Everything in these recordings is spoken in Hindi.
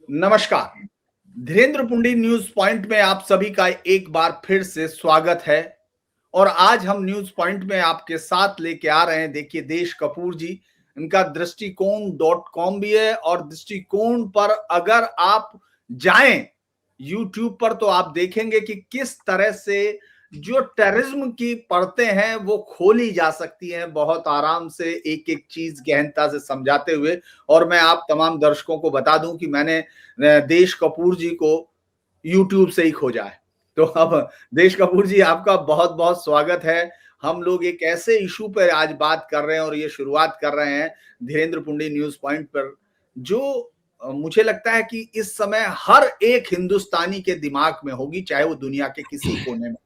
नमस्कार। धीरेन्द्र पुंडी न्यूज पॉइंट में आप सभी का एक बार फिर से स्वागत है। और आज हम न्यूज पॉइंट में आपके साथ लेके आ रहे हैं, देखिए, देश कपूर जी। इनका दृष्टिकोण.com भी है, और दृष्टिकोण पर अगर आप जाएं यूट्यूब पर तो आप देखेंगे कि किस तरह से जो टेररिज्म की परतें हैं वो खोली जा सकती हैं बहुत आराम से, एक एक चीज गहनता से समझाते हुए। और मैं आप तमाम दर्शकों को बता दूं कि मैंने देश कपूर जी को यूट्यूब से ही खोजा है। तो अब देश कपूर जी, आपका बहुत बहुत स्वागत है। हम लोग एक ऐसे इशू पर आज बात कर रहे हैं और ये शुरुआत कर रहे हैं धीरेन्द्र पुंडी न्यूज पॉइंट पर, जो मुझे लगता है कि इस समय हर एक हिंदुस्तानी के दिमाग में होगी, चाहे वो दुनिया के किसी कोने में।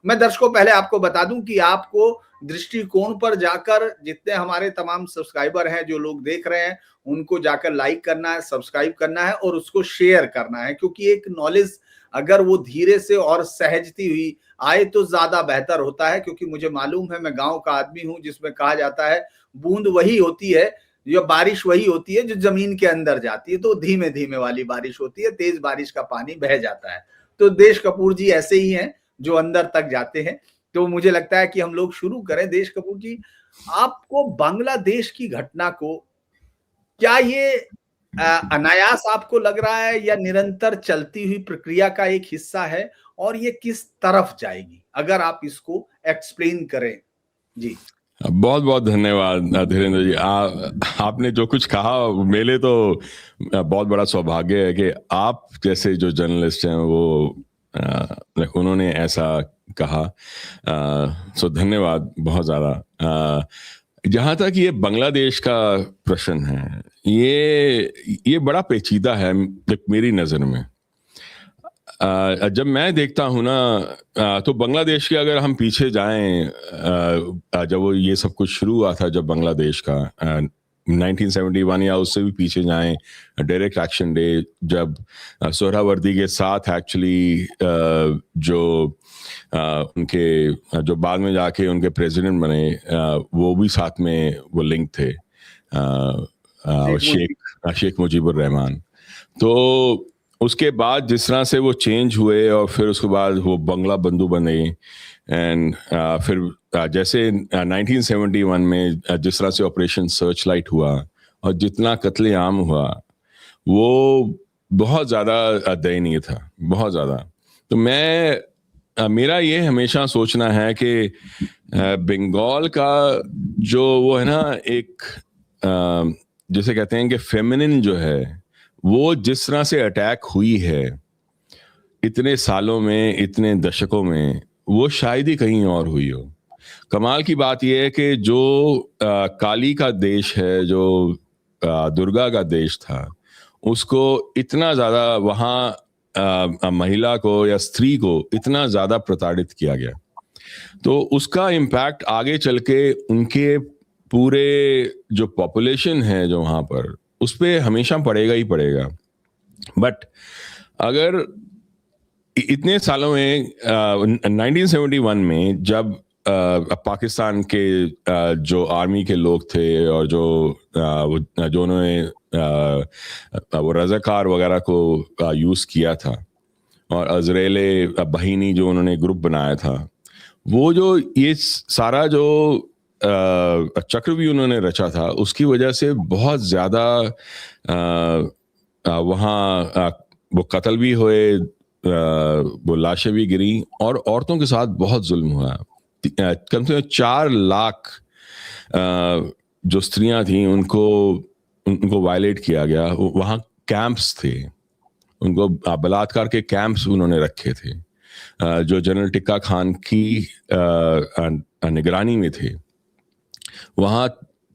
मैं दर्शकों पहले आपको बता दूं कि आपको दृष्टिकोण पर जाकर जितने हमारे तमाम सब्सक्राइबर हैं, जो लोग देख रहे हैं, उनको जाकर लाइक करना है, सब्सक्राइब करना है और उसको शेयर करना है, क्योंकि एक नॉलेज अगर वो धीरे से और सहजती हुई आए तो ज्यादा बेहतर होता है। क्योंकि मुझे मालूम है, मैं गांव का आदमी हूं, जिसमें कहा जाता है बूंद वही होती है, जो बारिश वही होती है जो जमीन के अंदर जाती है। तो धीमे धीमे वाली बारिश होती है, तेज बारिश का पानी बह जाता है। तो देश कपूर जी ऐसे ही हैं जो अंदर तक जाते हैं। तो मुझे लगता है कि हम लोग शुरू करें। देश कपूर जी, आपको बांग्लादेश की घटना को, क्या ये अनायास आपको लग रहा है या निरंतर चलती हुई प्रक्रिया का एक हिस्सा है, और ये किस तरफ जाएगी, अगर आप इसको एक्सप्लेन करें? जी। बहुत बहुत धन्यवाद धीरेन्द्र जी। आपने जो कुछ कहा, मेरे लिए तो बहुत बड़ा सौभाग्य है कि आप जैसे जो जर्नलिस्ट हैं वो उन्होंने ऐसा कहा। सो धन्यवाद बहुत ज़्यादा। जहाँ तक ये बांग्लादेश का प्रश्न है, ये बड़ा पेचीदा है मेरी नज़र में। जब मैं देखता हूँ ना, तो बांग्लादेश के अगर हम पीछे जाएं, जब वो ये सब कुछ शुरू हुआ था, जब बांग्लादेश का 1971 या उससे भी पीछे जाएं, डायरेक्ट एक्शन डे, जब सोहरावर्दी के साथ एक्चुअली जो उनके जो बाद में जाके उनके प्रेसिडेंट बने, वो भी साथ में वो लिंक थे, शेख मुजीबुर रहमान। तो उसके बाद जिस तरह से वो चेंज हुए और फिर उसके बाद वो बंगला बंधु बने, एंड फिर जैसे 1971 में जिस तरह से ऑपरेशन सर्च लाइट हुआ और जितना कत्लेआम हुआ, वो बहुत ज़्यादा दयनीय था, बहुत ज़्यादा। तो मेरा ये हमेशा सोचना है कि बंगाल का जो वो है ना, एक जिसे कहते हैं कि फेमिनिन जो है, वो जिस तरह से अटैक हुई है इतने सालों में, इतने दशकों में, वो शायद ही कहीं और हुई हो। कमाल की बात यह है कि जो काली का देश है, जो दुर्गा का देश था, उसको इतना ज़्यादा वहाँ महिला को या स्त्री को इतना ज़्यादा प्रताड़ित किया गया, तो उसका इम्पैक्ट आगे चल के उनके पूरे जो पॉपुलेशन है जो वहाँ पर, उस पर हमेशा पड़ेगा ही पड़ेगा। बट अगर इतने सालों में 1971 में जब पाकिस्तान के जो आर्मी के लोग थे और जो उन्होंने वो रज़ाकार वगैरह को यूज़ किया था, और अजरेले बहिनी जो उन्होंने ग्रुप बनाया था, वो जो ये सारा जो चक्रव्यूह उन्होंने रचा था, उसकी वजह से बहुत ज़्यादा वहाँ वो कत्ल भी हुए, वो लाशें भी गिरी, और औरतों के साथ बहुत जुल्म हुआ। कम से कम 4 लाख जो स्त्रियां थीं, उनको वायलेट किया गया। वहाँ कैंप्स थे, उनको बलात्कार के कैंप्स उन्होंने रखे थे, जो जनरल टिक्का खान की निगरानी में थे। वहाँ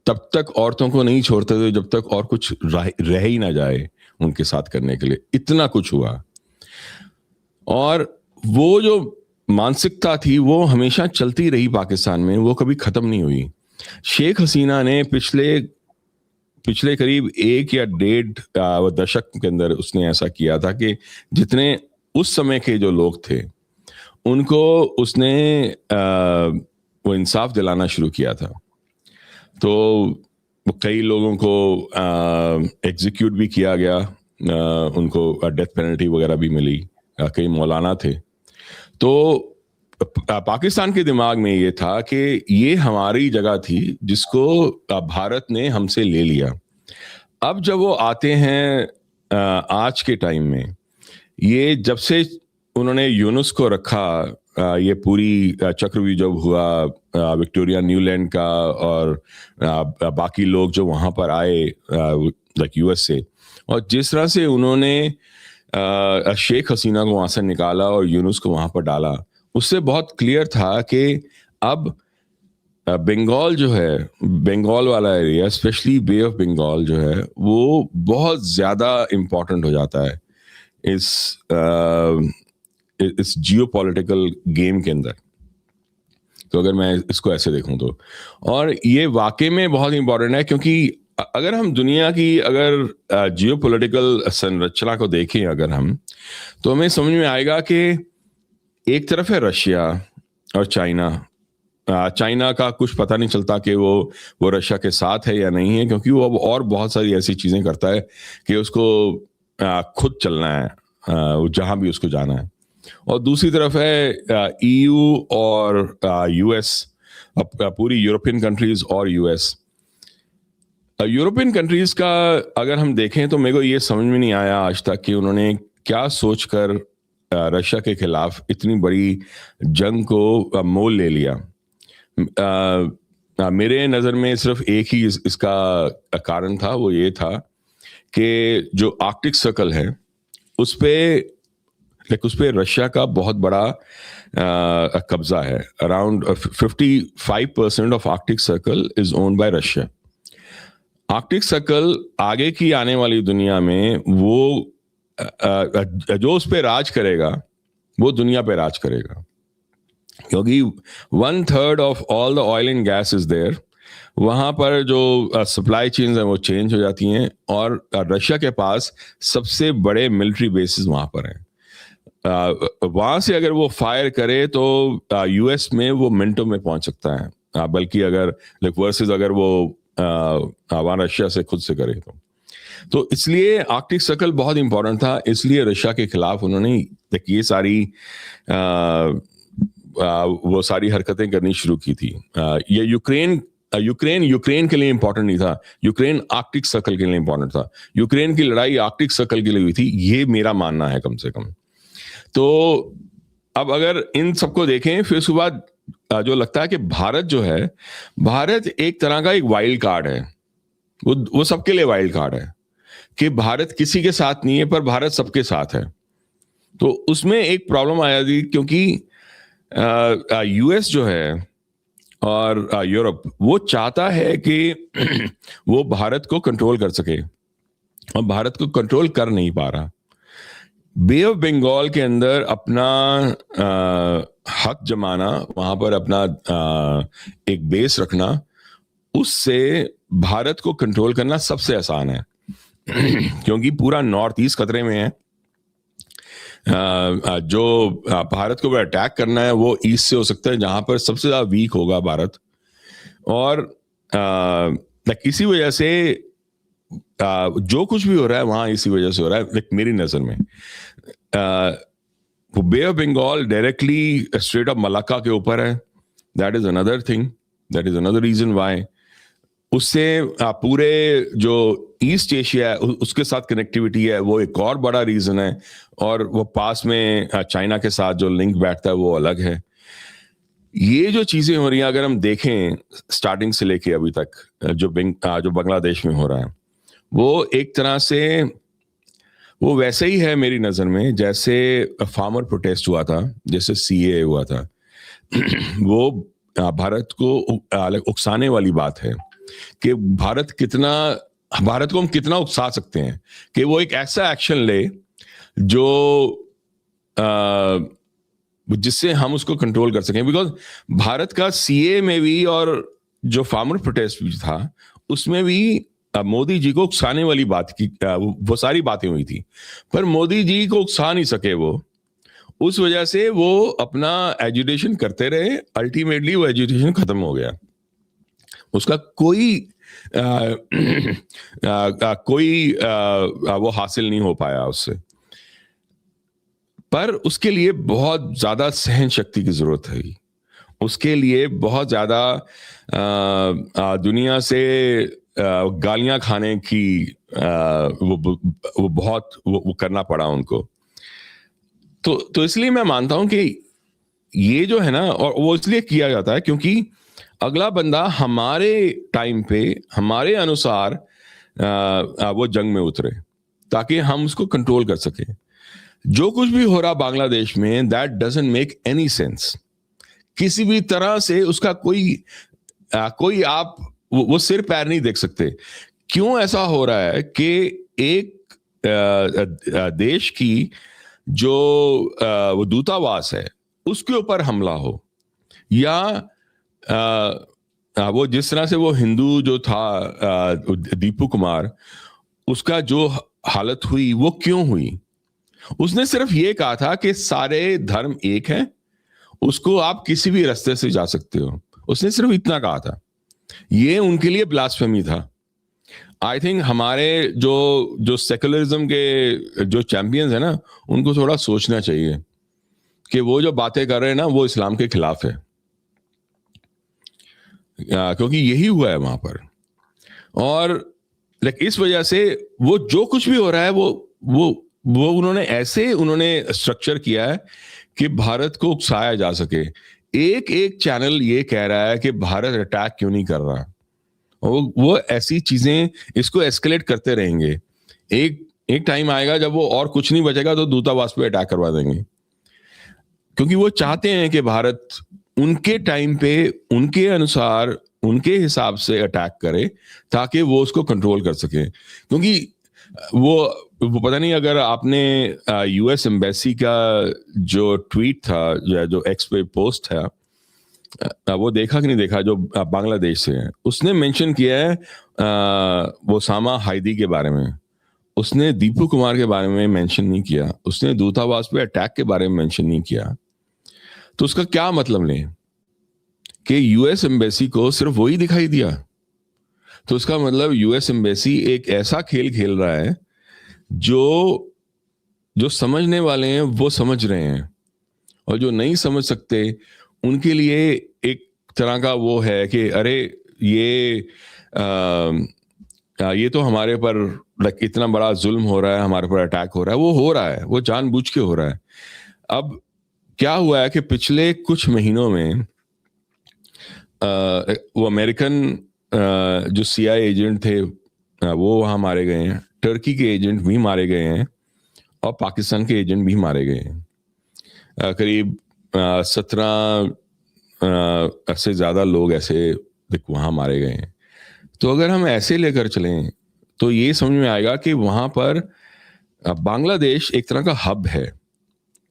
तब तक औरतों को नहीं छोड़ते थे जब तक और कुछ रह ही ना जाए उनके साथ करने के लिए। इतना कुछ हुआ, और वो जो मानसिकता थी वो हमेशा चलती रही पाकिस्तान में, वो कभी खत्म नहीं हुई। शेख हसीना ने पिछले करीब 1 या 1.5 दशक के अंदर उसने ऐसा किया था कि जितने उस समय के जो लोग थे उनको उसने वो इंसाफ दिलाना शुरू किया था। तो कई लोगों को एग्जीक्यूट भी किया गया, उनको डेथ पेनल्टी वगैरह भी मिली, कई मौलाना थे। तो पाकिस्तान के दिमाग में ये था कि ये हमारी जगह थी जिसको भारत ने हमसे ले लिया। अब जब वो आते हैं आज के टाइम में, ये जब से उन्होंने यूनुस को रखा, ये पूरी चक्रव्यूह जब हुआ विक्टोरिया न्यूलैंड का, और बाकी लोग जो वहाँ पर आए लाइक यूएस से, और जिस तरह से उन्होंने शेख हसीना को वहाँ से निकाला और यूनुस को वहाँ पर डाला, उससे बहुत क्लियर था कि अब बंगाल जो है, बंगाल वाला area, specially bay of Bengal जो है, वो बहुत ज़्यादा इम्पोर्टेंट हो जाता है इस जियोपॉलिटिकल गेम के अंदर। तो अगर मैं इसको ऐसे देखूं तो, और ये वाकई में बहुत इंपॉर्टेंट है, क्योंकि अगर हम दुनिया की अगर जियोपॉलिटिकल संरचना को देखें अगर हम, तो हमें समझ में आएगा कि एक तरफ है रशिया और चाइना। चाइना का कुछ पता नहीं चलता कि वो रशिया के साथ है या नहीं है, क्योंकि वो अब और बहुत सारी ऐसी चीजें करता है कि उसको खुद चलना है जहां भी उसको जाना है। और दूसरी तरफ है ईयू और यूएस, पूरी यूरोपियन कंट्रीज और यूएस। यूरोपियन कंट्रीज का अगर हम देखें तो मेरे को ये समझ में नहीं आया आज तक कि उन्होंने क्या सोचकर रशिया के खिलाफ इतनी बड़ी जंग को मोल ले लिया। मेरे नज़र में सिर्फ एक ही इसका कारण था, वो ये था कि जो आर्कटिक सर्कल है उस पे रशिया का बहुत बड़ा कब्जा है। Around 55% of Arctic circle is owned by Russia. Arctic circle आगे की आने वाली दुनिया में वो जो उस पे राज करेगा वो दुनिया पे राज करेगा, क्योंकि 1/3 of all the oil and gas is there. वहां पर जो सप्लाई चेन्स हैं वो चेंज हो जाती हैं, और रशिया के पास सबसे बड़े मिलिट्री बेसिस वहां पर हैं। वहां से अगर वो फायर करे तो यूएस में वो मिनटों में पहुंच सकता है, बल्कि अगर वर्सेस अगर वो वहां रशिया से खुद से करे तो इसलिए आर्कटिक सर्कल बहुत इंपॉर्टेंट था। इसलिए रशिया के खिलाफ उन्होंने ये सारी वो सारी हरकतें करनी शुरू की थी। ये यूक्रेन के लिए इंपॉर्टेंट नहीं था, यूक्रेन आर्कटिक सर्कल के लिए इंपॉर्टेंट था। यूक्रेन की लड़ाई आर्कटिक सर्कल के लिए हुई थी, ये मेरा मानना है कम से कम। तो अब अगर इन सबको देखें, फिर उसके बाद जो लगता है कि भारत जो है, भारत एक तरह का एक वाइल्ड कार्ड है। वो सबके लिए वाइल्ड कार्ड है कि भारत किसी के साथ नहीं है, पर भारत सबके साथ है। तो उसमें एक प्रॉब्लम आया थी, क्योंकि यूएस जो है और यूरोप, वो चाहता है कि वो भारत को कंट्रोल कर सके, और भारत को कंट्रोल कर नहीं पा रहा। बे ऑफ बंगाल के अंदर अपना हक जमाना, वहां पर अपना एक बेस रखना, उससे भारत को कंट्रोल करना सबसे आसान है क्योंकि पूरा नॉर्थ ईस्ट खतरे में है। जो भारत को अटैक करना है वो ईस्ट से हो सकता है, जहां पर सबसे ज्यादा वीक होगा भारत। और इसी वजह से जो कुछ भी हो रहा है वहां इसी वजह से हो रहा है मेरी नजर में। Bay of Bengal directly strait of Malacca के ऊपर है। That is another thing, that is another reason why. उससे पूरे जो ईस्ट एशिया है उसके साथ कनेक्टिविटी है, वो एक और बड़ा रीजन है। और वो पास में चाइना के साथ जो लिंक बैठता है वो अलग है। ये जो चीजें हो रही हैं, अगर हम देखें स्टार्टिंग से लेके अभी तक जो बांग्लादेश में हो रहा है, वो एक तरह से वो वैसे ही है मेरी नजर में जैसे फार्मर प्रोटेस्ट हुआ था, जैसे सीए हुआ था। वो भारत को उकसाने वाली बात है कि भारत को हम कितना उकसा सकते हैं कि वो एक ऐसा एक्शन ले जो जिससे हम उसको कंट्रोल कर सकें। बिकॉज भारत का सीए में भी और जो फार्मर प्रोटेस्ट भी था उसमें भी मोदी जी को उकसाने वाली बात की, वो सारी बातें हुई थी, पर मोदी जी को उकसा नहीं सके वो। उस वजह से वो अपना एजुटेशन करते रहे, अल्टीमेटली वो एजुटेशन खत्म हो गया। उसका कोई कोई वो हासिल नहीं हो पाया उससे। पर उसके लिए बहुत ज्यादा सहन शक्ति की जरूरत है, उसके लिए बहुत ज्यादा दुनिया से गालियां खाने की वो बहुत वो करना पड़ा उनको। तो इसलिए मैं मानता हूं कि ये जो है ना, और वो इसलिए किया जाता है क्योंकि अगला बंदा हमारे टाइम पे हमारे अनुसार वो जंग में उतरे, ताकि हम उसको कंट्रोल कर सके। जो कुछ भी हो रहा बांग्लादेश में, that doesn't make any sense. किसी भी तरह से उसका कोई आप वो सिर पैर नहीं देख सकते। क्यों ऐसा हो रहा है कि एक देश की जो वो दूतावास है उसके ऊपर हमला हो, या वो जिस तरह से वो हिंदू जो था दीपू कुमार, उसका जो हालत हुई वो क्यों हुई? उसने सिर्फ ये कहा था कि सारे धर्म एक हैं, उसको आप किसी भी रास्ते से जा सकते हो। उसने सिर्फ इतना कहा था। ये उनके लिए ब्लास्फेमी था। आई थिंक हमारे जो सेकुलरिज्म के जो चैंपियंस है ना, उनको थोड़ा सोचना चाहिए कि वो जो बातें कर रहे हैं ना, वो इस्लाम के खिलाफ है, क्योंकि यही हुआ है वहां पर। और इस वजह से वो जो कुछ भी हो रहा है वो उन्होंने स्ट्रक्चर किया है कि भारत को उकसाया जा सके। एक चैनल ये कह रहा है कि भारत अटैक क्यों नहीं कर रहा, वो ऐसी चीजें इसको एस्केलेट करते रहेंगे। एक टाइम आएगा जब वो और कुछ नहीं बचेगा तो दूतावास पे अटैक करवा देंगे, क्योंकि वो चाहते हैं कि भारत उनके टाइम पे उनके अनुसार उनके हिसाब से अटैक करे, ताकि वो उसको कंट्रोल कर सके। क्योंकि वो पता नहीं अगर आपने यूएस एम्बेसी का जो ट्वीट था, जो एक्स पे पोस्ट था, वो देखा कि नहीं देखा, जो बांग्लादेश से है, उसने मेंशन किया है वो ओसामा हाइदी के बारे में। उसने दीपू कुमार के बारे में मेंशन नहीं किया, उसने दूतावास पे अटैक के बारे में मेंशन नहीं किया। तो उसका क्या मतलब नहीं कि यूएस एम्बेसी को सिर्फ वही दिखाई दिया? तो उसका मतलब यूएस एम्बेसी एक ऐसा खेल खेल रहा है जो समझने वाले हैं वो समझ रहे हैं, और जो नहीं समझ सकते उनके लिए एक तरह का वो है कि अरे ये तो हमारे पर इतना बड़ा जुल्म हो रहा है, हमारे पर अटैक हो रहा है। वो हो रहा है, वो जानबूझ के हो रहा है। अब क्या हुआ है कि पिछले कुछ महीनों में वो अमेरिकन जो सीआईए एजेंट थे वो वहां मारे गए हैं, टर्की के एजेंट भी मारे गए हैं, और पाकिस्तान के एजेंट भी मारे गए हैं। करीब 17 से ज्यादा लोग ऐसे वहां मारे गए हैं। तो अगर हम ऐसे लेकर चलें तो ये समझ में आएगा कि वहां पर बांग्लादेश एक तरह का हब है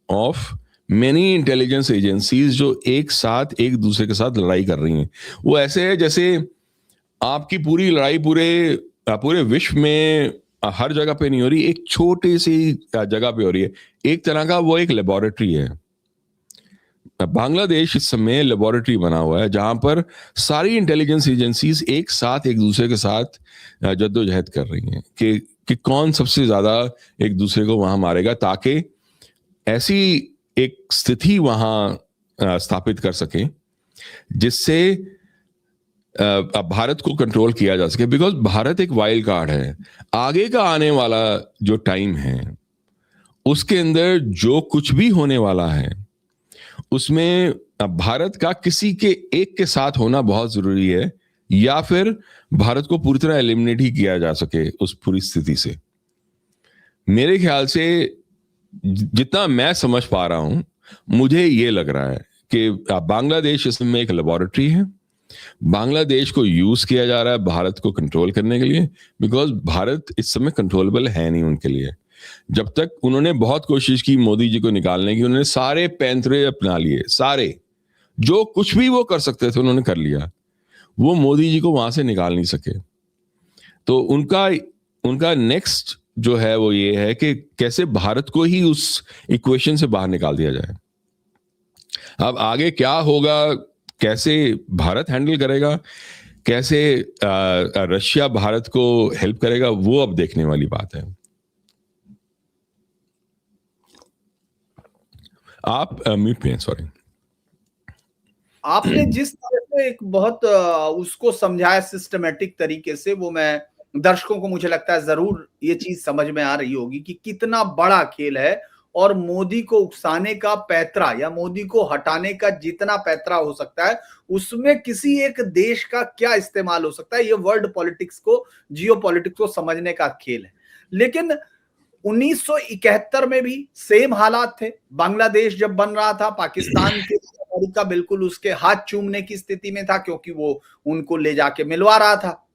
ऑफ मेनी इंटेलिजेंस एजेंसीज जो एक साथ एक दूसरे के साथ लड़ाई कर रही हैं। वो ऐसे है जैसे आपकी पूरी लड़ाई पूरे विश्व में हर जगह पे नहीं हो रही, एक छोटी सी जगह पे हो रही है। एक तरह का वो एक लेबोरेटरी है। बांग्लादेश इस समय लेबोरेटरी बना हुआ है जहां पर सारी इंटेलिजेंस एजेंसीज एक साथ एक दूसरे के साथ जद्दोजहद कर रही हैं कि कौन सबसे ज्यादा एक दूसरे को वहां मारेगा, ताकि ऐसी एक स्थिति वहां स्थापित कर सके जिससे भारत को कंट्रोल किया जा सके। बिकॉज भारत एक वाइल्ड कार्ड है। आगे का आने वाला जो टाइम है उसके अंदर जो कुछ भी होने वाला है उसमें भारत का किसी के एक के साथ होना बहुत जरूरी है, या फिर भारत को पूरी तरह एलिमिनेट ही किया जा सके उस पूरी स्थिति से। मेरे ख्याल से जितना मैं समझ पा रहा हूं, मुझे ये लग रहा है कि बांग्लादेश इसमें एक लेबोरेटरी है। बांग्लादेश को यूज किया जा रहा है भारत को कंट्रोल करने के लिए, बिकॉज भारत इस समय कंट्रोलेबल है नहीं उनके लिए। जब तक उन्होंने बहुत कोशिश की मोदी जी को निकालने की, उन्होंने सारे पैंतरे अपना लिए, सारे जो कुछ भी वो कर सकते थे उन्होंने कर लिया, वो मोदी जी को वहां से निकाल नहीं सके। तो उनका नेक्स्ट जो है वो ये है कि कैसे भारत को ही उस इक्वेशन से बाहर निकाल दिया जाए। अब आगे क्या होगा, कैसे भारत हैंडल करेगा, कैसे रशिया भारत को हेल्प करेगा, वो अब देखने वाली बात है। आप म्यूट पे हैं, सॉरी। आपने जिस तरह से एक बहुत उसको समझाया सिस्टमेटिक तरीके से, वो मैं दर्शकों को मुझे लगता है जरूर ये चीज समझ में आ रही होगी कि कितना बड़ा खेल है और मोदी को उकसाने का पैतरा या मोदी को हटाने का जितना पैतरा हो सकता है उसमें किसी एक देश का क्या इस्तेमाल हो सकता है। ये वर्ल्ड पॉलिटिक्स को, जियो पॉलिटिक्स को समझने का खेल है। लेकिन 1971 में भी सेम हालात थे। बांग्लादेश जब बन रहा था, पाकिस्तान के अमेरिका बिल्कुल उसके हाथ चूमने की स्थिति में था, क्योंकि वो उनको ले जाके मिलवा रहा था।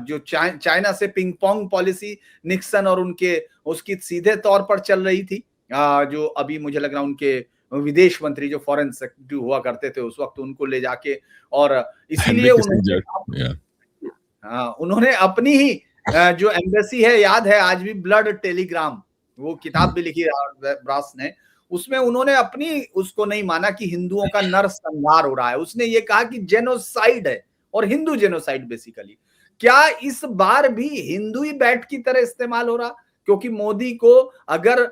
जो चाइना से पिंग पोंग पॉलिसी निक्सन और उनके उसकी सीधे तौर पर चल रही थी। जो अभी मुझे लग रहा है उनके विदेश मंत्री जो फॉरेन सेक्रेटरी हुआ करते थे उस वक्त, उनको ले जाके, और इसीलिए उन्होंने अपनी ही जो एम्बेसी है, याद है आज भी, ब्लड टेलीग्राम, वो किताब भी लिखी ब्रास ने, उसमें उन्होंने अपनी उसको नहीं माना कि हिंदुओं का नरसंहार हो रहा है। उसने ये कहा कि जेनोसाइड है, और हिंदू जेनोसाइड बेसिकली। क्या इस बार भी हिंदू ही बैट की तरह इस्तेमाल हो रहा? क्योंकि मोदी को अगर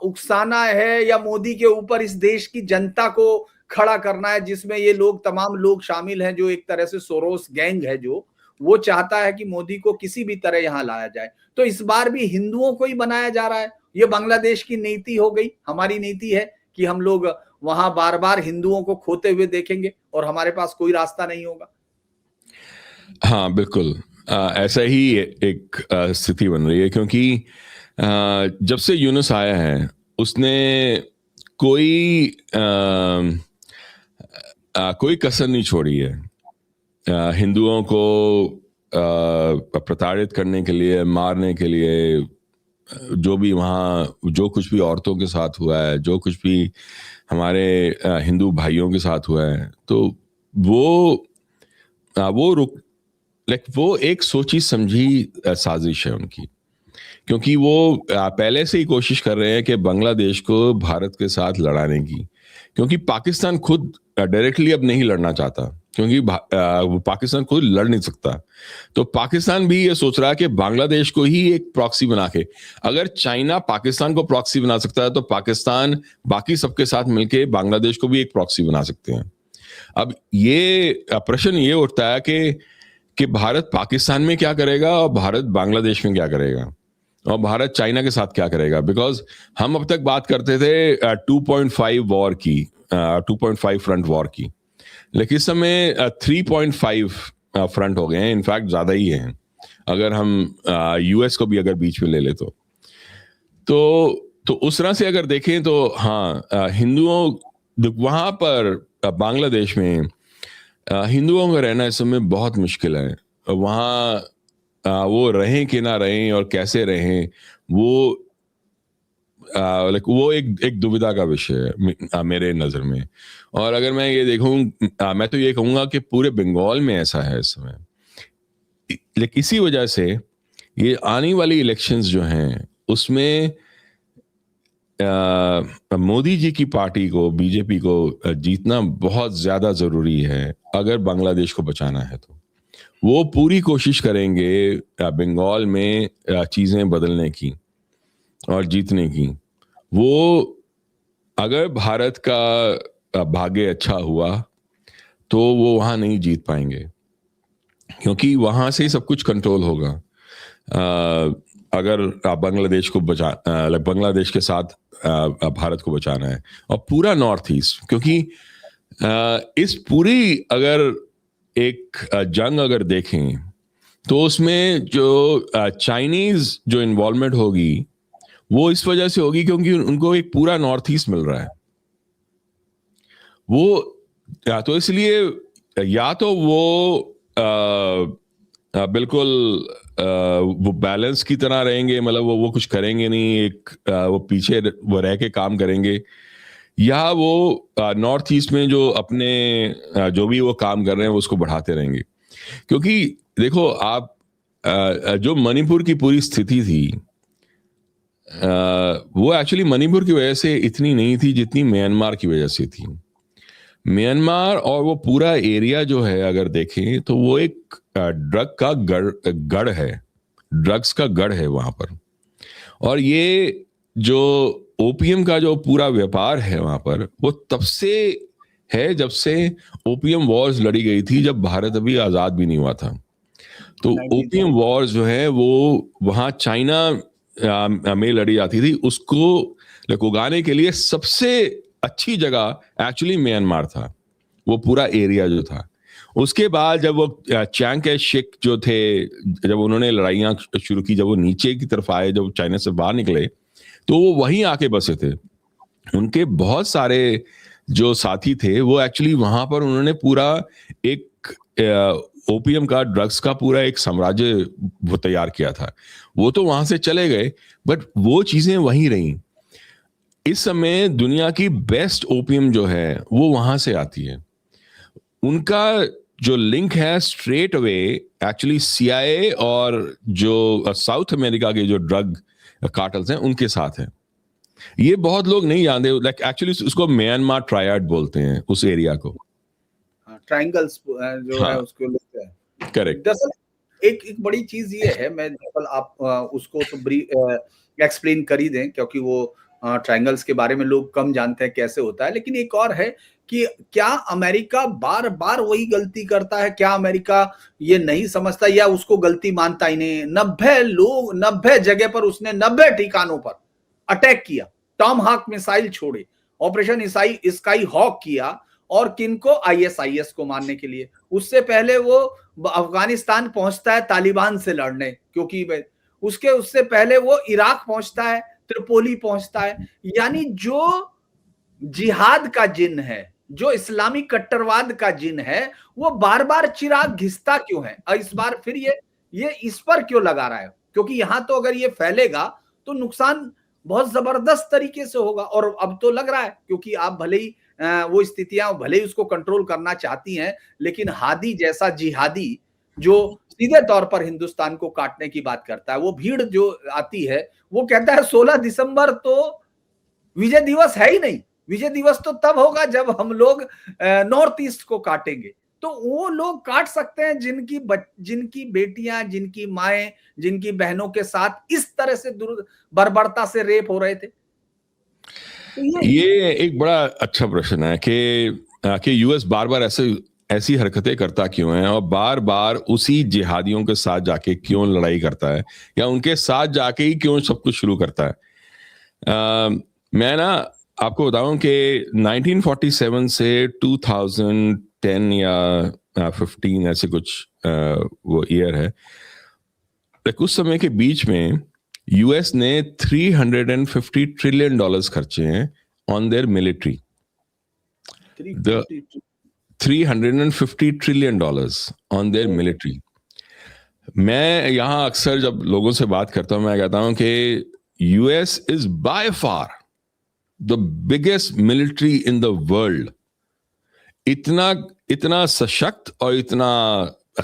उकसाना है या मोदी के ऊपर इस देश की जनता को खड़ा करना है, जिसमें ये लोग तमाम लोग शामिल हैं, जो एक तरह से सोरोस गैंग है, जो वो चाहता है कि मोदी को किसी भी तरह यहां लाया जाए, तो इस बार भी हिंदुओं को ही बनाया जा रहा है। ये बांग्लादेश की नीति हो गई, हमारी नीति है कि हम लोग वहां बार बार हिंदुओं को खोते हुए देखेंगे और हमारे पास कोई रास्ता नहीं होगा। हाँ बिल्कुल, ऐसा ही एक स्थिति बन रही है, क्योंकि जब से यूनुस आया है उसने कोई कोई कसर नहीं छोड़ी है हिंदुओं को प्रताड़ित करने के लिए, मारने के लिए। जो भी वहाँ, जो कुछ भी औरतों के साथ हुआ है, जो कुछ भी हमारे हिंदू भाइयों के साथ हुआ है, तो वो एक सोची समझी साजिश है उनकी। क्योंकि वो पहले से ही कोशिश कर रहे हैं कि बांग्लादेश को भारत के साथ लड़ाने की, क्योंकि पाकिस्तान खुद डायरेक्टली अब नहीं लड़ना चाहता, क्योंकि वो पाकिस्तान खुद लड़ नहीं सकता। तो पाकिस्तान भी ये सोच रहा है कि बांग्लादेश को ही एक प्रॉक्सी बना के, अगर चाइना पाकिस्तान को प्रॉक्सी बना सकता है तो पाकिस्तान बाकी सबके साथ मिलके बांग्लादेश को भी एक प्रॉक्सी बना सकते हैं। अब ये प्रश्न ये उठता है कि भारत पाकिस्तान में क्या करेगा और भारत बांग्लादेश में क्या करेगा और भारत चाइना के साथ क्या करेगा। बिकॉज हम अब तक बात करते थे 2.5 वॉर की, 2.5 फ्रंट वॉर की, लेकिन इस समय 3.5 फ्रंट हो गए हैं। इनफैक्ट ज्यादा ही हैं अगर हम यूएस को भी अगर बीच में ले ले तो उस तरह से अगर देखें तो हाँ, हिंदुओं वहां पर बांग्लादेश में हिंदुओं का रहना इस समय बहुत मुश्किल है। वहाँ वो रहें कि ना रहें और कैसे रहें, वो वो एक दुविधा का विषय है मेरे नज़र में। और अगर मैं ये देखूं, मैं तो ये कहूँगा कि पूरे बंगाल में ऐसा है इस समय। लेकिन इसी वजह से ये आने वाली इलेक्शंस जो हैं उसमें मोदी जी की पार्टी को, बीजेपी को जीतना बहुत ज़्यादा ज़रूरी है अगर बांग्लादेश को बचाना है। तो वो पूरी कोशिश करेंगे बंगाल में चीज़ें बदलने की और जीतने की। वो अगर भारत का भाग्य अच्छा हुआ तो वो वहाँ नहीं जीत पाएंगे, क्योंकि वहाँ से ही सब कुछ कंट्रोल होगा। अगर बांग्लादेश को बांग्लादेश के साथ भारत को बचाना है और पूरा नॉर्थ ईस्ट, क्योंकि इस पूरी अगर एक जंग अगर देखें तो उसमें जो चाइनीज जो इन्वॉल्वमेंट होगी वो इस वजह से होगी क्योंकि उनको एक पूरा नॉर्थ ईस्ट मिल रहा है। वो तो इसलिए या तो वो बिल्कुल वो बैलेंस की तरह रहेंगे, मतलब वो कुछ करेंगे नहीं, एक वो पीछे वो रह के काम करेंगे, या वो नॉर्थ ईस्ट में जो अपने जो भी वो काम कर रहे हैं उसको बढ़ाते रहेंगे। क्योंकि देखो आप, जो मणिपुर की पूरी स्थिति थी वो एक्चुअली मणिपुर की वजह से इतनी नहीं थी जितनी म्यांमार की वजह से थी। म्यांमार और वो पूरा एरिया जो है अगर देखें तो वो एक ड्रग का गढ़ है, ड्रग्स का गढ़ है वहां पर। और ये जो ओपीएम का जो पूरा व्यापार है वहां पर, वो तब से है जब से ओपीएम वॉर्स लड़ी गई थी, जब भारत अभी आजाद भी नहीं हुआ था। तो ओपीएम वॉर्स जो है वो वहां चाइना में लड़ी जाती थी। उसको उगाने के लिए सबसे अच्छी जगह एक्चुअली म्यांमार था, वो पूरा एरिया जो था। उसके बाद जब वो चांग के शेक जो थे, जब उन्होंने लड़ाइयाँ शुरू की, जब वो नीचे की तरफ आए, जब चाइना से बाहर निकले, तो वो वहीं आके बसे थे। उनके बहुत सारे जो साथी थे वो एक्चुअली वहां पर उन्होंने पूरा एक ओपीएम का, ड्रग्स का पूरा एक साम्राज्य वो तैयार किया था। वो तो वहां से चले गए, बट वो चीजें वहीं रहीं। इस समय दुनिया की बेस्ट ओपीएम जो है वो वहां से आती है। उनका जो लिंक है स्ट्रेट अवे एक्चुअली सीआईए और जो साउथ अमेरिका के जो ड्रग कार्टल्स हैं उनके साथ है। ये बहुत लोग नहीं जानते, लाइक एक्चुअली उसको म्यांमार ट्रायड बोलते हैं उस एरिया को। ट्रायंगल्स जो है उसको लेते हैं। करेक्ट। दरअसल एक बड़ी चीज ये है, मैं दरअसल आप उसको तो एक्सप्लेन कर ही दें, क्योंकि वो ट्रायंगल्स के बारे में लोग कम जानते हैं कैसे होता है। लेकिन एक और है कि क्या अमेरिका बार बार वही गलती करता है? क्या अमेरिका ये नहीं समझता या उसको गलती मानता ही नहीं? 90 जगह पर उसने 90 ठिकानों पर अटैक किया, टॉम हॉक मिसाइल छोड़े, ऑपरेशन स्काई हॉक किया, और किनको? आईएसआईएस को मारने के लिए। उससे पहले वो अफगानिस्तान पहुंचता है तालिबान से लड़ने, क्योंकि उससे पहले वो इराक पहुंचता है, त्रिपोली पहुंचता है। यानी जो जिहाद का जिन है, जो इस्लामी कट्टरवाद का जिन है, वो बार बार चिराग घिसता क्यों है? और इस बार फिर ये इस पर क्यों लगा रहा है? क्योंकि यहां तो अगर ये फैलेगा तो नुकसान बहुत जबरदस्त तरीके से होगा। और अब तो लग रहा है, क्योंकि आप भले ही वो स्थितियां भले ही उसको कंट्रोल करना चाहती हैं, लेकिन हादी जैसा जिहादी जो सीधे तौर पर हिंदुस्तान को काटने की बात करता है, वो भीड़ जो आती है, वो कहता है 16 दिसंबर तो विजय दिवस है ही नहीं। विजय दिवस तो तब होगा जब हम लोग नॉर्थ ईस्ट को काटेंगे। तो वो लोग काट सकते हैं जिनकी बेटियां, जिनकी माएं, जिनकी बहनों के साथ इस तरह से बर्बरता से रेप हो रहे थे। तो ये एक बड़ा अच्छा प्रश्न है कि यूएस बार बार ऐसी हरकतें करता क्यों है, और बार बार उसी जिहादियों के साथ जाके क्यों लड़ाई करता है, या उनके साथ जाके ही क्यों सब कुछ शुरू करता है। मैं ना आपको बताऊं कि 1947 से 2010 या 15 ऐसे कुछ वो ईयर है, उस समय के बीच में यूएस ने $350 ट्रिलियन खर्चे हैं on their military. 350 trillion on their military. मैं यहां अक्सर जब लोगों से बात करता हूं, मैं कहता हूं कि US is by far the biggest military in the world. इतना सशक्त और इतना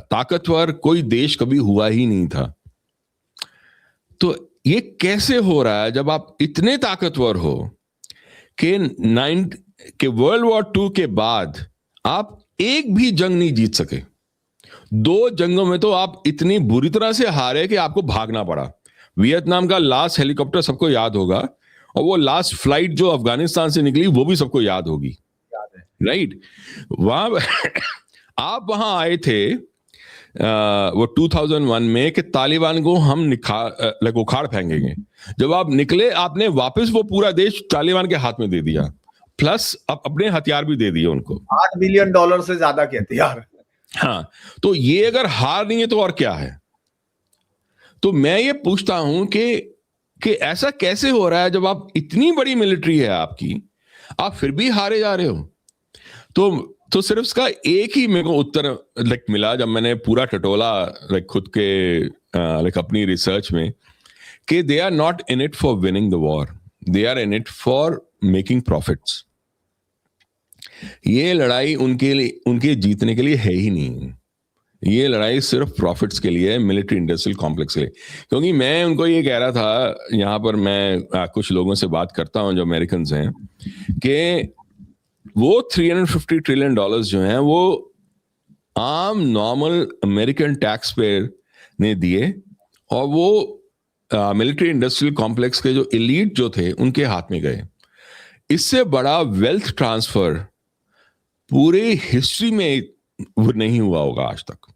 ताकतवर कोई देश कभी हुआ ही नहीं था। तो ये कैसे हो रहा है जब आप इतने ताकतवर हो कि वर्ल्ड वॉर 2 के बाद आप एक भी जंग नहीं जीत सके। 2 जंगों में तो आप इतनी बुरी तरह से हारे कि आपको भागना पड़ा। वियतनाम का लास्ट हेलीकॉप्टर सबको याद होगा, और वो लास्ट फ्लाइट जो अफगानिस्तान से निकली वो भी सबको याद होगी, राइट? वहां आप वहां आए थे वो 2001 में कि तालिबान को हम उखाड़ फेंकेंगे। जब आप निकले, आपने वापस वो पूरा देश तालिबान के हाथ में दे दिया, प्लस अपने हथियार भी दे दिए उनको, $8 बिलियन से ज्यादा के हथियार। हाँ, तो ये अगर हार नहीं है तो और क्या है? तो मैं ये पूछता हूं कि ऐसा कैसे हो रहा है जब आप इतनी बड़ी मिलिट्री है आपकी, आप फिर भी हारे जा रहे हो? तो सिर्फ इसका एक ही मेरे को उत्तर मिला जब मैंने पूरा टटोला खुद के अपनी रिसर्च में, कि they are not in it for winning the war, they are in it for making profits. ये लड़ाई उनके जीतने के लिए है ही नहीं। ये लड़ाई सिर्फ प्रॉफिट्स के लिए है, मिलिट्री इंडस्ट्रियल कॉम्प्लेक्स के लिए। क्योंकि मैं उनको ये कह रहा था, यहां पर मैं कुछ लोगों से बात करता हूं जो अमेरिकन हैं, कि वो $350 ट्रिलियन जो हैं वो आम नॉर्मल अमेरिकन टैक्स पेयर ने दिए, और वो मिलिट्री इंडस्ट्रियल कॉम्प्लेक्स के जो एलीट जो थे उनके हाथ में गए। इससे बड़ा वेल्थ ट्रांसफर पूरे हिस्ट्री में वो नहीं हुआ होगा आज तक।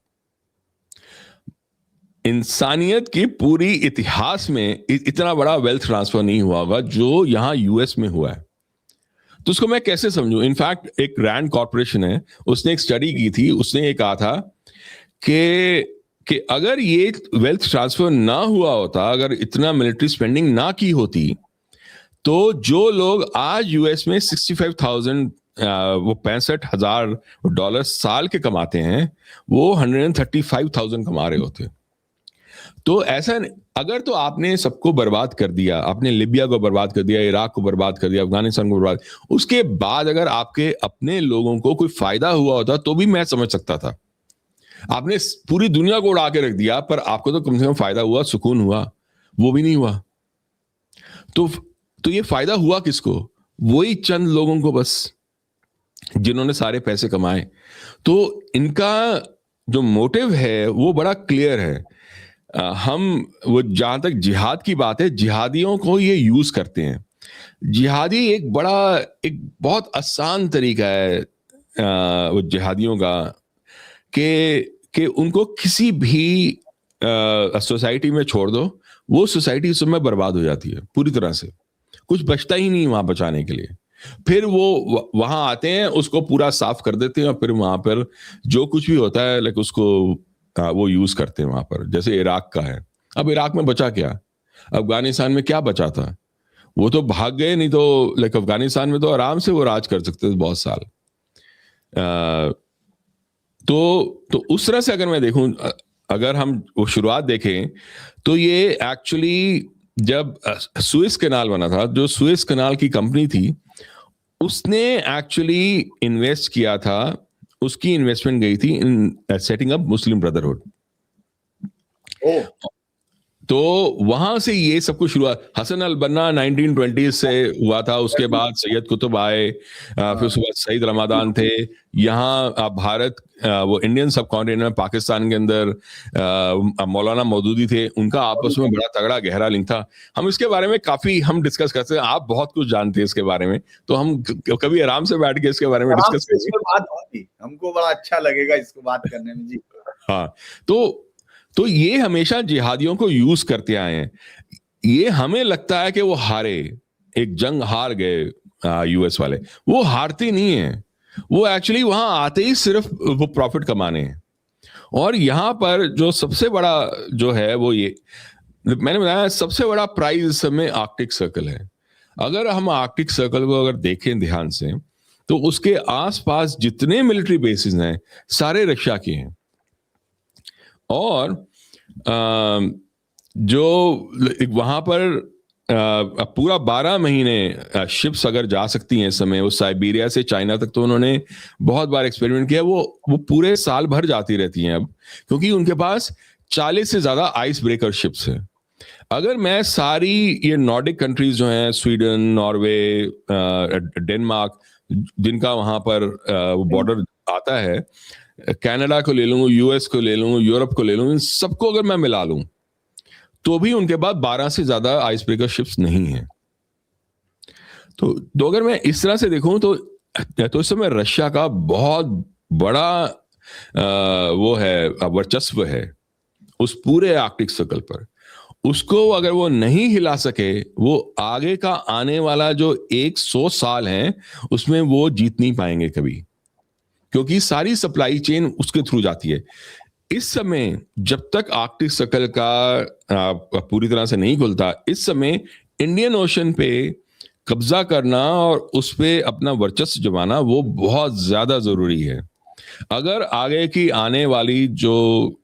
इंसानियत की पूरी इतिहास में इतना बड़ा वेल्थ ट्रांसफर नहीं हुआ होगा जो यहां यूएस में हुआ है। तो उसको मैं कैसे समझूं? इनफैक्ट एक रैंड कॉर्पोरेशन है, उसने एक स्टडी की थी, उसने ये कहा था कि अगर ये वेल्थ ट्रांसफर ना हुआ होता, अगर इतना मिलिट्री स्पेंडिंग ना की होती, तो जो लोग आज यूएस में 65,000 वो $65,000 साल के कमाते हैं, वो 135,000 कमा रहे होते। तो ऐसा अगर तो आपने सबको बर्बाद कर दिया, आपने लिबिया को बर्बाद कर दिया, इराक को बर्बाद कर दिया, अफगानिस्तान को बर्बाद, उसके बाद अगर आपके अपने लोगों को कोई फायदा हुआ होता तो भी मैं समझ सकता था। आपने पूरी दुनिया को उड़ा के रख दिया, पर आपको तो कम से कम फायदा हुआ, सुकून हुआ, वो भी नहीं हुआ। तो ये फायदा हुआ किसको? वही चंद लोगों को बस, जिन्होंने सारे पैसे कमाए। तो इनका जो मोटिव है वो बड़ा क्लियर है। हम वो जहां तक जिहाद की बात है, जिहादियों को ये यूज करते हैं। जिहादी एक बहुत आसान तरीका है वो जिहादियों का कि उनको किसी भी सोसाइटी में छोड़ दो, वो सोसाइटी उस समय बर्बाद हो जाती है पूरी तरह से, कुछ बचता ही नहीं वहां बचाने के लिए। फिर वो वहां आते हैं, उसको पूरा साफ कर देते हैं, और फिर वहां पर जो कुछ भी होता है लाइक उसको वो यूज करते हैं वहां पर। जैसे इराक का है, अब इराक में बचा क्या? अफगानिस्तान में क्या बचा था? वो तो भाग गए, नहीं तो लाइक अफगानिस्तान में तो आराम से वो राज कर सकते थे बहुत साल। तो उस तरह से अगर मैं देखूं, अगर हम वो शुरुआत देखें, तो ये एक्चुअली जब सुएज कैनाल बना था, जो सुएज कैनाल की कंपनी थी उसने एक्चुअली इन्वेस्ट किया था, उसकी इन्वेस्टमेंट गई थी in setting up Muslim brotherhood. तो वहां से ये सब कुछ शुरुआत, हसन अल बन्ना 1920 से हुआ था, उसके बाद सैयद कुतुब आए, फिर उसके बाद सईद रमादान थे। यहाँ भारत, वो इंडियन सब कॉन्टिनेंट में पाकिस्तान के अंदर मौलाना मौदूदी थे, उनका आपस में बड़ा तगड़ा गहरा लिंक था। हम इसके बारे में काफी हम डिस्कस करते हैं, आप बहुत कुछ जानते हैं इसके बारे में, तो हम कभी आराम से बैठ के इसके बारे में डिस्कस करेंगे। बात होगी, हमको बड़ा अच्छा लगेगा इसको बात करने में जी। हाँ, तो ये हमेशा जिहादियों को यूज करते आए हैं। ये हमें लगता है कि वो हारे, एक जंग हार गए यूएस वाले, वो हारते नहीं है। वो एक्चुअली वहां आते ही सिर्फ वो प्रॉफिट कमाने हैं। और यहां पर जो सबसे बड़ा जो है वो ये मैंने बताया, सबसे बड़ा प्राइज इस समय आर्कटिक सर्कल है। अगर हम आर्कटिक सर्कल को अगर देखें ध्यान से, तो उसके आसपास जितने मिलिट्री बेसिस हैं सारे रशिया के हैं। और जो वहां पर पूरा 12 महीने शिप्स अगर जा सकती हैं इस समय, वो साइबेरिया से चाइना तक, तो उन्होंने बहुत बार एक्सपेरिमेंट किया, वो पूरे साल भर जाती रहती हैं अब, क्योंकि उनके पास 40 से ज्यादा आइस ब्रेकर शिप्स हैं। अगर मैं सारी ये नॉर्डिक कंट्रीज जो हैं, स्वीडन, नॉर्वे, डेनमार्क, जिनका वहां पर बॉर्डर आता है, कनाडा को ले लूं, यूएस को ले लूं, यूरोप को ले लूं, इन सबको अगर मैं मिला लूं, तो भी उनके पास 12 से ज्यादा आइस ब्रेकर शिप्स नहीं है। तो अगर मैं इस तरह से देखूं, तो इस समय रशिया का बहुत बड़ा वो है, वर्चस्व है उस पूरे आर्कटिक सर्कल पर। उसको अगर वो नहीं हिला सके, वो आगे का आने वाला जो 100 साल है उसमें वो जीत नहीं पाएंगे कभी, क्योंकि सारी सप्लाई चेन उसके थ्रू जाती है। इस समय जब तक आर्कटिक सर्कल का पूरी तरह से नहीं खुलता, इस समय इंडियन ओशन पे कब्जा करना और उस पे अपना वर्चस्व जमाना वो बहुत ज्यादा जरूरी है। अगर आगे की आने वाली जो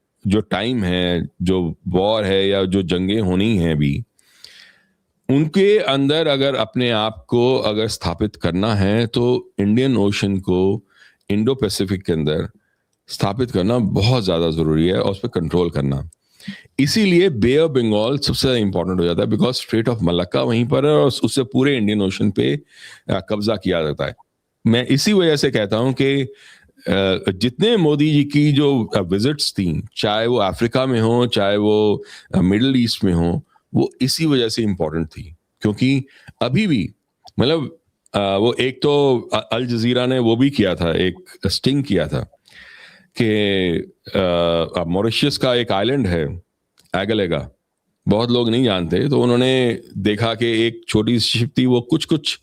टाइम है, जो वॉर है या जो जंगें होनी हैं भी, उनके अंदर अगर अपने आप को अगर स्थापित करना है, तो इंडियन ओशन को इंडो पैसिफिक के अंदर स्थापित करना बहुत ज्यादा जरूरी है, और उस पर कंट्रोल करना। इसीलिए बे ऑफ बंगाल सबसे ज्यादा इंपॉर्टेंट हो जाता है, बिकॉज स्ट्रेट ऑफ मलक्का वहीं पर है, और उससे पूरे इंडियन ओशन पे कब्जा किया जाता है। मैं इसी वजह से कहता हूं कि जितने मोदी जी की जो विजिट्स थी, चाहे वो अफ्रीका में हो, चाहे वो मिडिल ईस्ट में हो, वो इसी वजह से इंपॉर्टेंट थी। क्योंकि अभी भी मतलब वो एक तो अल जजीरा ने वो भी किया था, एक स्टिंग किया था कि मॉरिशस का एक आइलैंड है एगलेगा, बहुत लोग नहीं जानते, तो उन्होंने देखा कि एक छोटी सी शिप थी, वो कुछ कुछ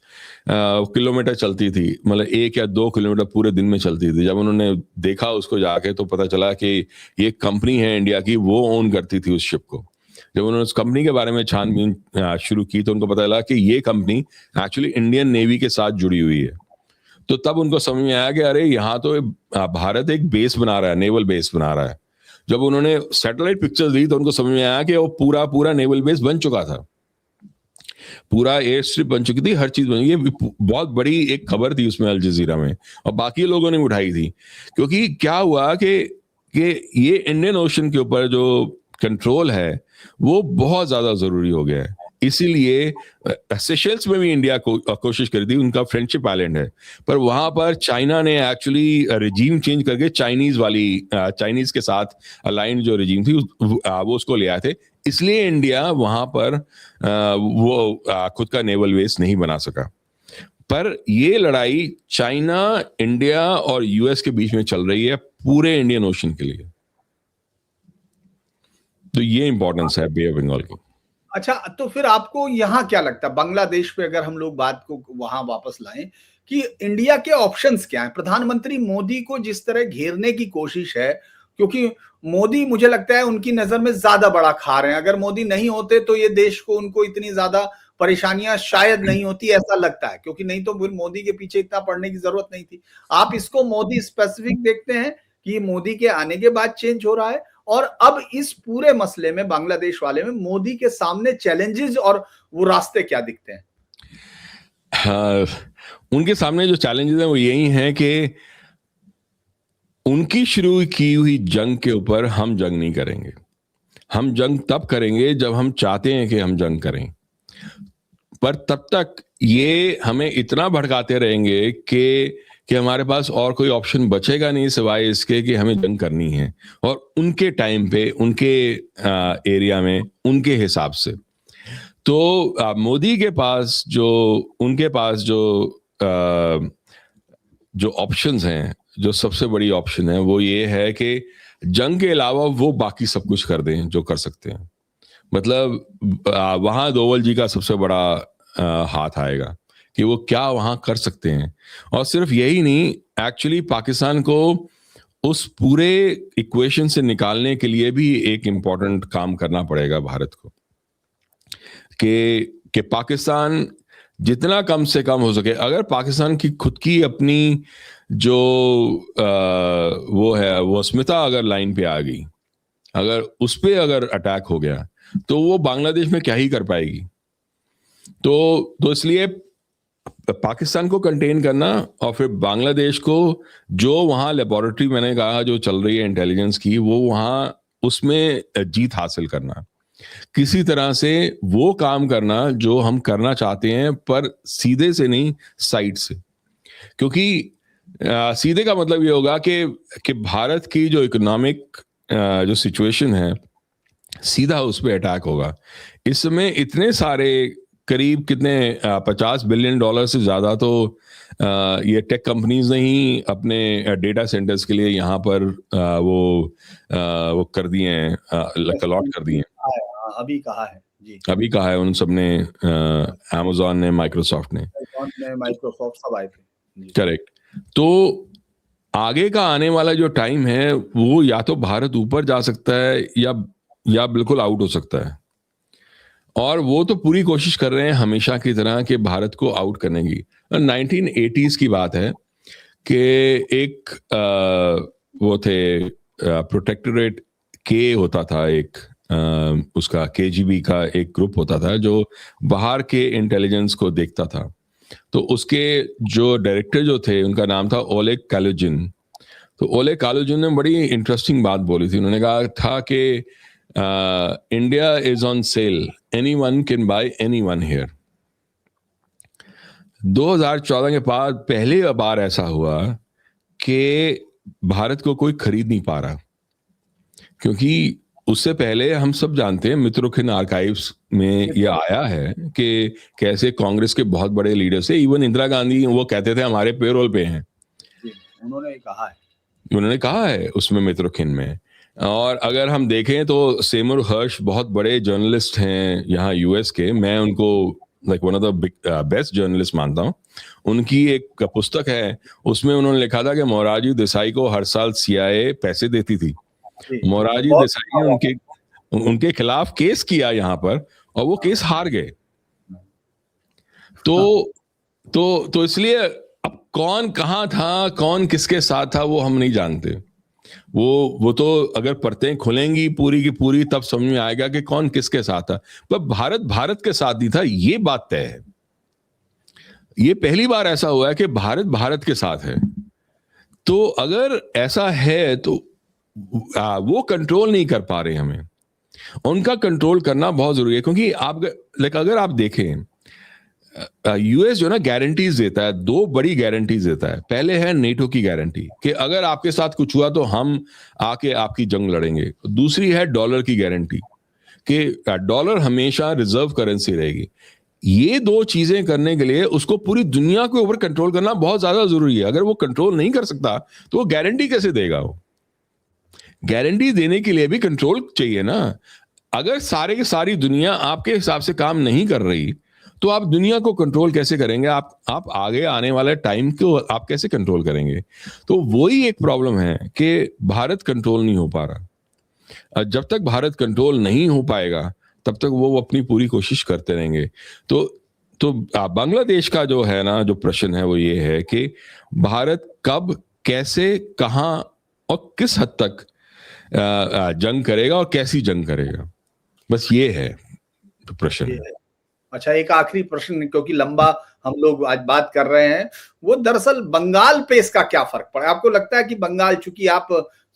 किलोमीटर चलती थी, मतलब 1 या 2 किलोमीटर पूरे दिन में चलती थी। जब उन्होंने देखा उसको जाके तो पता चला कि ये कंपनी है इंडिया की, वो ओन करती थी उस शिप को। जब उन्होंने उस कंपनी के बारे में छानबीन शुरू की तो उनको पता चला कि ये कंपनी एक्चुअली इंडियन नेवी के साथ जुड़ी हुई है। तो तब उनको समझ में आया कि अरे यहाँ तो भारत एक बेस बना रहा है, नेवल बेस बना रहा है। जब उन्होंने सैटेलाइट पिक्चर्स दी तो उनको समझ में आया कि वो पूरा पूरा नेवल बेस बन चुका था, पूरा एयर स्ट्रिप बन चुकी थी, हर चीज बन। ये बहुत बड़ी एक खबर थी उसमें अल जजीरा में, और बाकी लोगों ने उठाई थी। क्योंकि क्या हुआ कि ये इंडियन ओशन के ऊपर जो कंट्रोल है वो बहुत ज्यादा जरूरी हो गया है। इसीलिए सेशेल्स में भी इंडिया को कोशिश करी थी, उनका फ्रेंडशिप आइलैंड है, पर वहां पर चाइना ने एक्चुअली रिजीम चेंज करके चाइनीज के साथ अलाइंड जो रिजीम थी वो उसको ले आए थे। इसलिए इंडिया वहां पर वो खुद का नेवल बेस नहीं बना सका। पर ये लड़ाई चाइना, इंडिया और यूएस के बीच में चल रही है पूरे इंडियन ओशन के लिए। तो ये इंपॉर्टेंस है बे ऑफ बंगाल की। अच्छा, तो फिर आपको यहाँ क्या लगता है, बांग्लादेश पे अगर हम लोग बात को वहां वापस लाएं, कि इंडिया के ऑप्शंस क्या हैं? प्रधानमंत्री मोदी को जिस तरह घेरने की कोशिश है, क्योंकि मोदी मुझे लगता है उनकी नजर में ज्यादा बड़ा खार है। अगर मोदी नहीं होते तो ये देश को, उनको इतनी ज्यादा परेशानियां शायद नहीं होती, ऐसा लगता है, क्योंकि नहीं तो फिर मोदी के पीछे इतना पड़ने की जरूरत नहीं थी। आप इसको मोदी स्पेसिफिक देखते हैं कि मोदी के आने के बाद चेंज हो रहा है, और अब इस पूरे मसले में बांग्लादेश वाले में मोदी के सामने चैलेंजेस और वो रास्ते क्या दिखते हैं? हाँ, उनके सामने जो चैलेंजेस हैं वो यही हैं कि उनकी शुरू की हुई जंग के ऊपर हम जंग नहीं करेंगे। हम जंग तब करेंगे जब हम चाहते हैं कि हम जंग करें, पर तब तक ये हमें इतना भड़काते रहेंगे कि हमारे पास और कोई ऑप्शन बचेगा नहीं सिवाय इसके कि हमें जंग करनी है, और उनके टाइम पे, उनके एरिया में, उनके हिसाब से। तो मोदी के पास जो, उनके पास जो ऑप्शंस हैं, जो सबसे बड़ी ऑप्शन है वो ये है कि जंग के अलावा वो बाकी सब कुछ कर दें जो कर सकते हैं। मतलब वहां दोवल जी का सबसे बड़ा हाथ आएगा कि वो क्या वहां कर सकते हैं। और सिर्फ यही नहीं, एक्चुअली पाकिस्तान को उस पूरे इक्वेशन से निकालने के लिए भी एक इंपॉर्टेंट काम करना पड़ेगा भारत को, कि पाकिस्तान जितना कम से कम हो सके, अगर पाकिस्तान की खुद की अपनी जो वो है, वो अस्मिता अगर लाइन पे आ गई, अगर उस पे अगर अटैक हो गया तो वो बांग्लादेश में क्या ही कर पाएगी। तो इसलिए पाकिस्तान को कंटेन करना, और फिर बांग्लादेश को जो वहां लेबोरेटरी मैंने कहा जो चल रही है इंटेलिजेंस की, वो वहां उसमें जीत हासिल करना, किसी तरह से वो काम करना जो हम करना चाहते हैं, पर सीधे से नहीं, साइड से। क्योंकि सीधे का मतलब ये होगा कि भारत की जो इकोनॉमिक जो सिचुएशन है, सीधा उस पर अटैक होगा। इस समय इतने सारे, करीब कितने 50 बिलियन डॉलर से ज्यादा तो ये टेक कंपनीज ने ही अपने डेटा सेंटर्स के लिए यहाँ पर वो कर दिए हैं, अलॉट कर दिए हैं। अभी कहा है जी, अभी कहा है उन सब ने, अमेज़न ने, माइक्रोसॉफ्ट ने, माइक्रोसॉफ्ट सब आए थे। करेक्ट। तो आगे का आने वाला जो टाइम है वो या तो भारत ऊपर जा सकता है या बिल्कुल आउट हो सकता है, और वो तो पूरी कोशिश कर रहे हैं हमेशा की तरह कि भारत को आउट करने की। 1980s की बात है कि एक वो थे प्रोटेक्टोरेट के होता था, एक उसका केजीबी का एक ग्रुप होता था जो बाहर के इंटेलिजेंस को देखता था। तो उसके जो डायरेक्टर जो थे उनका नाम था ओलेग कालुजिन। तो ओलेग कालुजिन ने बड़ी इंटरेस्टिंग बात बोली थी। उन्होंने कहा था कि India is on sale, anyone can buy anyone here. 2014 के बाद पहली बार ऐसा हुआ कि भारत को कोई खरीद नहीं पा रहा, क्योंकि उससे पहले हम सब जानते हैं मित्रोखिन आर्काइव्स में ये आया है कि कैसे कांग्रेस के बहुत बड़े लीडर्स थे, इवन इंदिरा गांधी वो कहते थे हमारे पेरोल पे हैं, उन्होंने कहा है उसमें मित्रोखिन में। और अगर हम देखें तो सेमुर हर्ष बहुत बड़े जर्नलिस्ट हैं यहाँ यूएस के, मैं उनको like one of the best journalist मानता हूँ। उनकी एक पुस्तक है, उसमें उन्होंने लिखा था कि मोरारजी देसाई को हर साल सीआईए पैसे देती थी। मोरारजी देसाई ने उनके खिलाफ केस किया यहाँ पर और वो केस हार गए। तो इसलिए अब कौन कहाँ था, कौन किसके साथ था, वो हम नहीं जानते। वो तो अगर परतें खुलेंगी पूरी की पूरी तब समझ में आएगा कि कौन किसके साथ था। पर भारत के साथ ही था, ये बात तय है। ये पहली बार ऐसा हुआ है कि भारत के साथ है। तो अगर ऐसा है तो वो कंट्रोल नहीं कर पा रहे, हमें उनका कंट्रोल करना बहुत जरूरी है। क्योंकि आप अगर आप देखें यूएस जो ना गारंटीज देता है, दो बड़ी गारंटीज देता है। पहले है नेटो की गारंटी कि अगर आपके साथ कुछ हुआ तो हम आके आपकी जंग लड़ेंगे। दूसरी है डॉलर की गारंटी कि डॉलर हमेशा रिजर्व करेंसी रहेगी। ये दो चीजें करने के लिए उसको पूरी दुनिया के ऊपर कंट्रोल करना बहुत ज्यादा जरूरी है। अगर वो कंट्रोल नहीं कर सकता तो वो गारंटी कैसे देगा? वो गारंटी देने के लिए भी कंट्रोल चाहिए ना। अगर सारे की सारी दुनिया आपके हिसाब से काम नहीं कर रही तो आप दुनिया को कंट्रोल कैसे करेंगे? आप आगे आने वाले टाइम को आप कैसे कंट्रोल करेंगे? तो वही एक प्रॉब्लम है कि भारत कंट्रोल नहीं हो पा रहा। जब तक भारत कंट्रोल नहीं हो पाएगा तब तक वो अपनी पूरी कोशिश करते रहेंगे। तो बांग्लादेश का जो है ना, जो प्रश्न है वो ये है कि भारत कब, कैसे, कहां और किस हद तक जंग करेगा और कैसी जंग करेगा, बस ये है प्रश्न। अच्छा, एक आखिरी प्रश्न, क्योंकि लंबा हम लोग आज बात कर रहे हैं, वो दरअसल बंगाल पे इसका क्या फर्क पड़ा? आपको लगता है कि बंगाल, चूंकि आप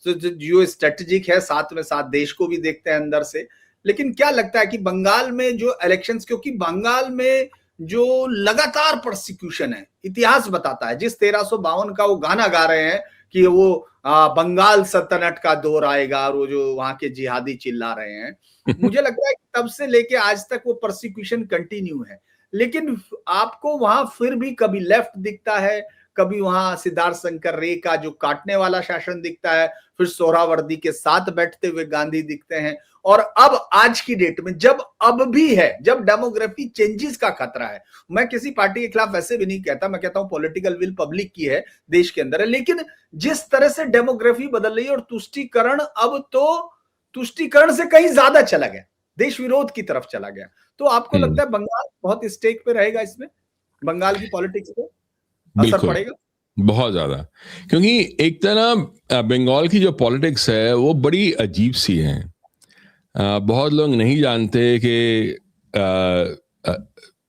जो स्ट्रेटेजिक है, साथ में साथ देश को भी देखते हैं अंदर से, लेकिन क्या लगता है कि बंगाल में जो इलेक्शंस, क्योंकि बंगाल में जो लगातार प्रोसिक्यूशन है, इतिहास बताता है, जिस 1352 का वो गाना गा रहे हैं कि वो बंगाल सल्तनत का दौर आएगा, और वो जो वहां के जिहादी चिल्ला रहे हैं, मुझे लगता है कि तब से लेके आज तक वो प्रोसिक्यूशन कंटिन्यू है। लेकिन आपको वहां फिर भी कभी लेफ्ट दिखता है, कभी वहां सिद्धार्थ शंकर रे का जो काटने वाला शासन दिखता है, फिर सोहरावर्दी के साथ बैठते हुए गांधी दिखते हैं, और अब आज की डेट में जब अब भी है, जब डेमोग्राफी चेंजेस का खतरा है, मैं किसी पार्टी के खिलाफ वैसे भी नहीं कहता, मैं कहता हूं पॉलिटिकल विल पब्लिक की है, देश के अंदर है, लेकिन जिस तरह से डेमोग्राफी बदल रही है और तुष्टीकरण अब तो तुष्टीकरण से कहीं ज्यादा चला गया, देश विरोध की तरफ चला गया, तो आपको लगता है बंगाल बहुत स्टेक पे रहेगा इसमें? बंगाल की पॉलिटिक्स पे असर पड़ेगा बहुत ज्यादा? क्योंकि एक तरह बंगाल की जो पॉलिटिक्स है वो बड़ी अजीब सी है। बहुत लोग नहीं जानते कि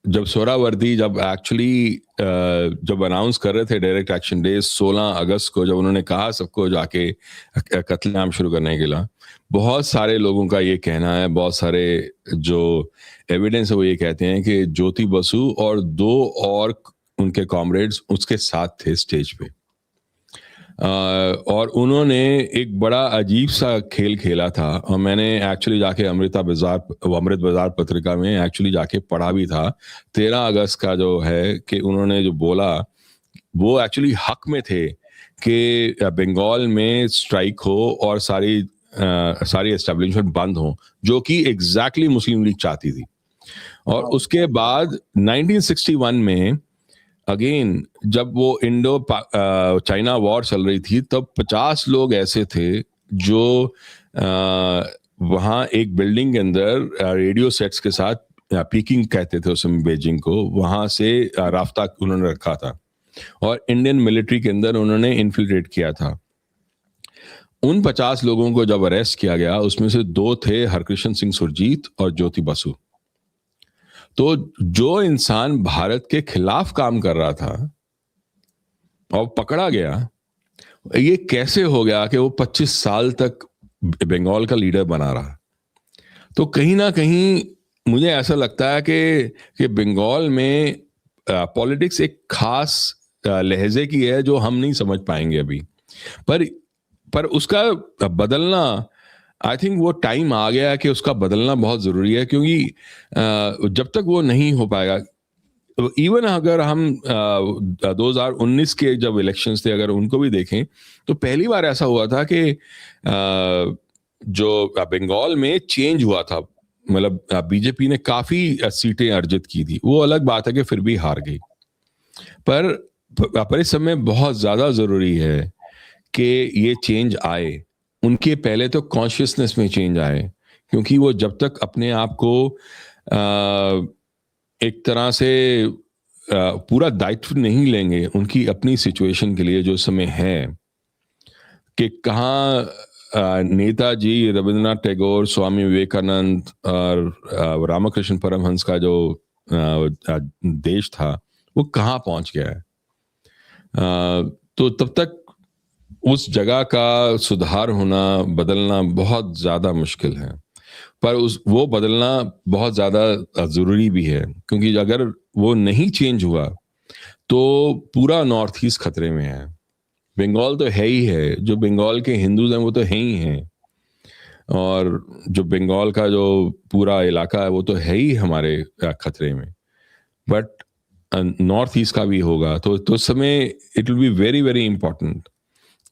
जब सोहरावर्दी जब अनाउंस कर रहे थे डायरेक्ट एक्शन डे 16 अगस्त को, जब उन्होंने कहा सबको जाके कत्लेआम शुरू करने के लिए, बहुत सारे लोगों का ये कहना है, बहुत सारे जो एविडेंस है वो ये कहते हैं कि ज्योति बसु और 2 और उनके कॉमरेड्स उसके साथ थे स्टेज पे, और उन्होंने एक बड़ा अजीब सा खेल खेला था। और मैंने एक्चुअली जाके अमृत बाजार पत्रिका में एक्चुअली जाके पढ़ा भी था। 13 अगस्त का जो है कि उन्होंने जो बोला वो एक्चुअली हक में थे कि बंगाल में स्ट्राइक हो और सारी एस्टेब्लिशमेंट बंद हो, जो कि एग्जैक्टली मुस्लिम लीग चाहती थी। और उसके बाद 1961 में अगेन जब वो इंडो चाइना वॉर चल रही थी, तब 50 लोग ऐसे थे जो वहाँ एक बिल्डिंग के अंदर रेडियो सेट्स के साथ, पीकिंग कहते थे उस समय बीजिंग को, वहाँ से राफ्ता उन्होंने रखा था और इंडियन मिलिट्री के अंदर उन्होंने इन्फिल्ट्रेट किया था। उन 50 लोगों को जब अरेस्ट किया गया, उसमें से 2 थे हरकृष्ण सिंह सुरजीत और ज्योति बसु। तो जो इंसान भारत के खिलाफ काम कर रहा था और पकड़ा गया, ये कैसे हो गया कि वो 25 साल तक बंगाल का लीडर बना रहा? तो कहीं ना कहीं मुझे ऐसा लगता है कि बंगाल में पॉलिटिक्स एक खास लहजे की है जो हम नहीं समझ पाएंगे अभी, पर उसका बदलना, आई थिंक वो टाइम आ गया है कि उसका बदलना बहुत जरूरी है, क्योंकि जब तक वो नहीं हो पाएगा, इवन अगर हम 2019 के जब इलेक्शंस थे अगर उनको भी देखें, तो पहली बार ऐसा हुआ था कि जो बंगाल में चेंज हुआ था, मतलब बीजेपी ने काफी सीटें अर्जित की थी। वो अलग बात है कि फिर भी हार गई, पर इस समय बहुत ज्यादा जरूरी है कि ये चेंज आए, उनके पहले तो कॉन्शियसनेस में चेंज आए, क्योंकि वो जब तक अपने आप को एक तरह से पूरा दायित्व नहीं लेंगे उनकी अपनी सिचुएशन के लिए जो समय है, कि कहाँ नेताजी, रविंद्रनाथ टैगोर, स्वामी विवेकानंद और रामकृष्ण परमहंस का जो देश था वो कहाँ पहुंच गया है। तो तब तक उस जगह का सुधार होना, बदलना बहुत ज्यादा मुश्किल है, पर वो बदलना बहुत ज्यादा जरूरी भी है, क्योंकि अगर वो नहीं चेंज हुआ तो पूरा नॉर्थ ईस्ट खतरे में है। बंगाल तो है ही है, जो बंगाल के हिंदूज हैं वो तो है ही हैं, और जो बंगाल का जो पूरा इलाका है वो तो है ही हमारे खतरे में, बट नॉर्थ ईस्ट का भी होगा। तो उस समय it will be very very important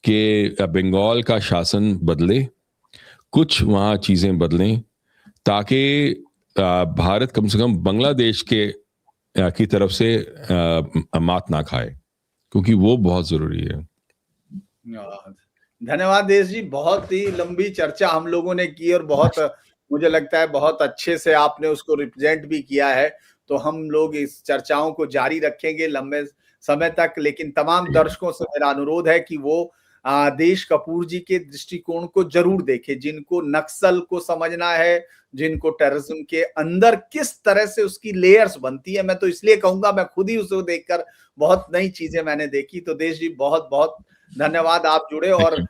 कि बंगाल का शासन बदले, कुछ वहाँ चीजें बदलें, ताकि भारत कम से कम बांग्लादेश के की तरफ से मात ना खाए, क्योंकि वो बहुत जरूरी है। धन्यवाद देश जी, बहुत ही लंबी चर्चा हम लोगों ने की और बहुत, मुझे लगता है बहुत अच्छे से आपने उसको रिप्रेजेंट भी किया है। तो हम लोग इस चर्चाओं को जारी रखेंगे लंबे समय तक, लेकिन तमाम दर्शकों से मेरा अनुरोध है कि वो देश कपूर जी के दृष्टिकोण को जरूर देखें, जिनको नक्सल को समझना है, जिनको टेररिज्म के अंदर किस तरह से उसकी लेयर्स बनती है। मैं तो इसलिए कहूंगा, मैं खुद ही उसे देखकर बहुत नई चीजें मैंने देखी। तो देश जी बहुत बहुत धन्यवाद, आप जुड़े, और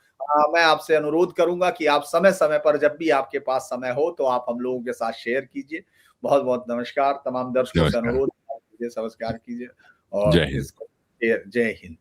मैं आपसे अनुरोध करूंगा कि आप समय समय पर जब भी आपके पास समय हो तो आप हम लोगों के साथ शेयर कीजिए। बहुत बहुत नमस्कार, तमाम दर्शकों से अनुरोध कीजिए, नमस्कार कीजिए, और जय हिंद। इसको जय हिंद।